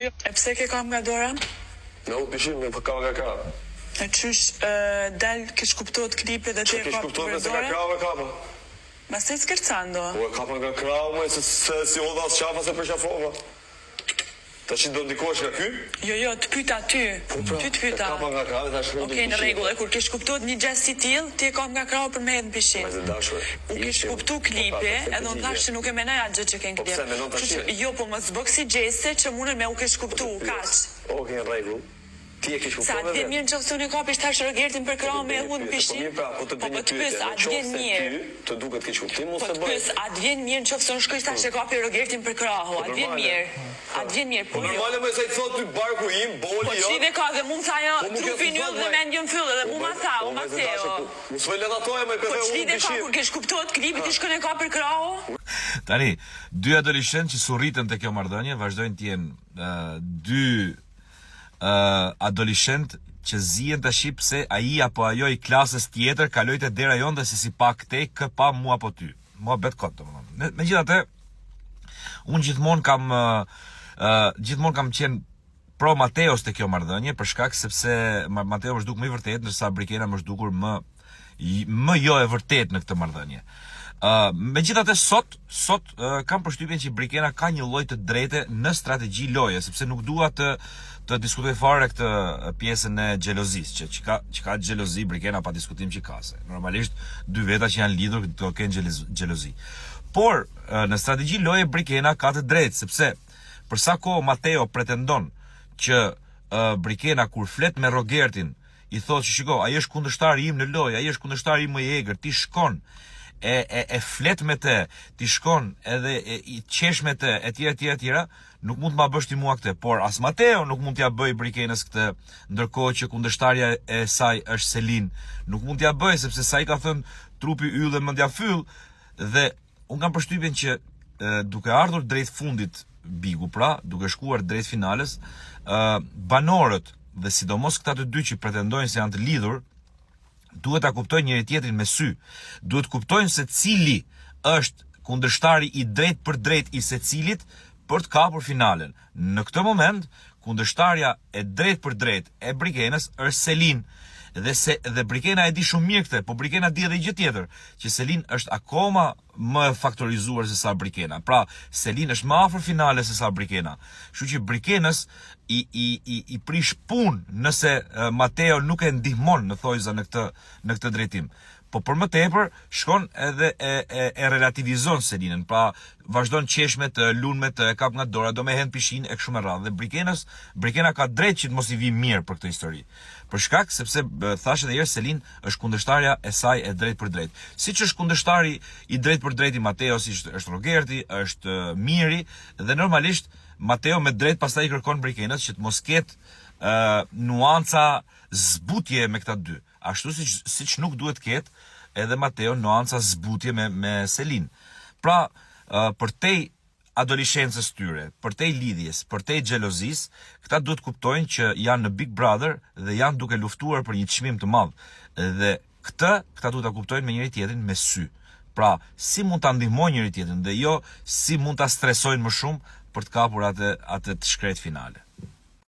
E pse ke kam nga dora? No, pishim me kam nga ka. E qysh del kish kuptohet klipet dhe te Kish kuptohet se ka krave kapa. Ma se skercando? Po e kapa nga krave, se si odha as qafa se për qafova. Ta që do ndikosh nga ky? Jo, të pyta ty. Ty të pyta. Kapa nga krave, ta shkruaj. Okej, në rregull, e kur kish kuptohet një gjest si till, ti e kam nga krave për me hedh në pishin. Me të dashur. U kish kuptu klipi, edhe unë thash që nuk e menaj atë gjë që ken klip. Po pse menon tash? Jo, po mos bëk si gjeste që munën me u kish kuptu, kaq. Okej, në rregull. Ti e kish kuptuar. Sa ti mirë nëse unë kapish tash Rogertin për krahun me hud në pishin. Po të bëj një pyetje, a të vjen mirë? Të duket keq kuptim ose bëj? Po a të vjen mirë nëse unë shkoj tash e kapi Rogertin për krahun, a të vjen mirë? A të vjen mirë? Po normale më sa i thot ty barku im, boli jo. Po çive ka dhe mund tha ajo trupin yll dhe mendjen fyll dhe mu ma tha, u Mateo. Mos vë lëndatoje më për unë pishin. Kur kish kuptohet klipi ti shkon e ka për krahun? Tani, dy adoleshentë që surritën te kjo marrëdhënie vazhdojnë të jenë dy adoleshentë që zihen tash pse ai apo ajo i klasës tjetër kaloi te dera jonde se si pa këtej kë pa mua apo ty. Mua bet kot domethënë. Megjithatë, unë gjithmonë kam qenë pro Mateos te kjo marrëdhënie për shkak sepse Mateo më zhduk më i vërtet, ndërsa Brikena më zhdukur më jo e vërtet në këtë marrëdhënie. Megjithatë sot kam përshtypjen që Brikena ka një lloj të drejtë në strategji loje, sepse nuk dua të diskutoj fare këtë pjesën e xhelozisë, që ka xhelozi Brikena pa diskutim që ka se. Normalisht dy veta që janë lidhur do kenë xhelozi. Por në strategji loje Brikena ka të drejtë, sepse për sa kohë Mateo pretendon që Brikena kur flet me Rogertin i thotë që shiko, ai është kundërshtari im në lojë, ai është kundërshtari im më i egër, ti shkon e flet me te, ti shkon edhe i qesh me te, etj, nuk mund të ma bësh ti mua këtë, por as Mateo nuk mund t'ja bëj Brikenës këtë, ndërkohë që kundërshtarja e saj është Selin, nuk mund t'ja bëj, sepse sa i ka thënë trupi yll dhe mendja fyll, dhe unë kam përshtypjen që duke ardhur drejt fundit Bigu, pra, duke shkuar drejt finales, banorët dhe sidomos këta të dy që pretendojnë se janë të lidhur, duhet ta kuptojnë njëri tjetrin me sy. Duhet kuptojnë se cili është kundërshtari i drejt për drejt i secilit për të kapur finalen. Në këtë moment, kundërshtarja e drejt për drejt e Brikenës është Selin. Dhe Brikena e di shumë mirë këtë, po Brikena di edhe gjë tjetër, që Selin është akoma më faktorizuar se sa Brikena. Pra, Selin është më afër finales se sa Brikena. Kështu që Brikenës i prish punë nëse Mateo nuk e ndihmon në thojza në këtë drejtim. Po për më tepër shkon edhe e relativizon Selinën, pra vazhdon qeshmet, lunmet, e kap nga dora, do me hen pishin e kështu me radhë. Dhe Brikena ka drejt që të mos i vi mirë për këtë histori. Për shkak sepse thashë edhe herë Selin është kundërshtarja e saj e drejt për drejt. Siç është kundërshtari i drejt për drejt i Mateo, si është Rogerti, është Miri, dhe normalisht Mateo me drejt pastaj i kërkon Brikenës që të mos ketë nuanca zbutje me këta dy. Ashtu siç nuk duhet ketë edhe Mateo nuanca zbutje me Selin. Pra, për te adoleshencës tyre, për te lidhjes, për te xhelozis, këta duhet kuptojnë që janë në Big Brother dhe janë duke luftuar për një çmim të madh. Dhe këta duhet ta kuptojnë me njëri tjetrin me sy. Pra, si mund ta ndihmojnë njëri tjetrin dhe jo si mund ta stresojnë më shumë për të kapur atë të shkret finale.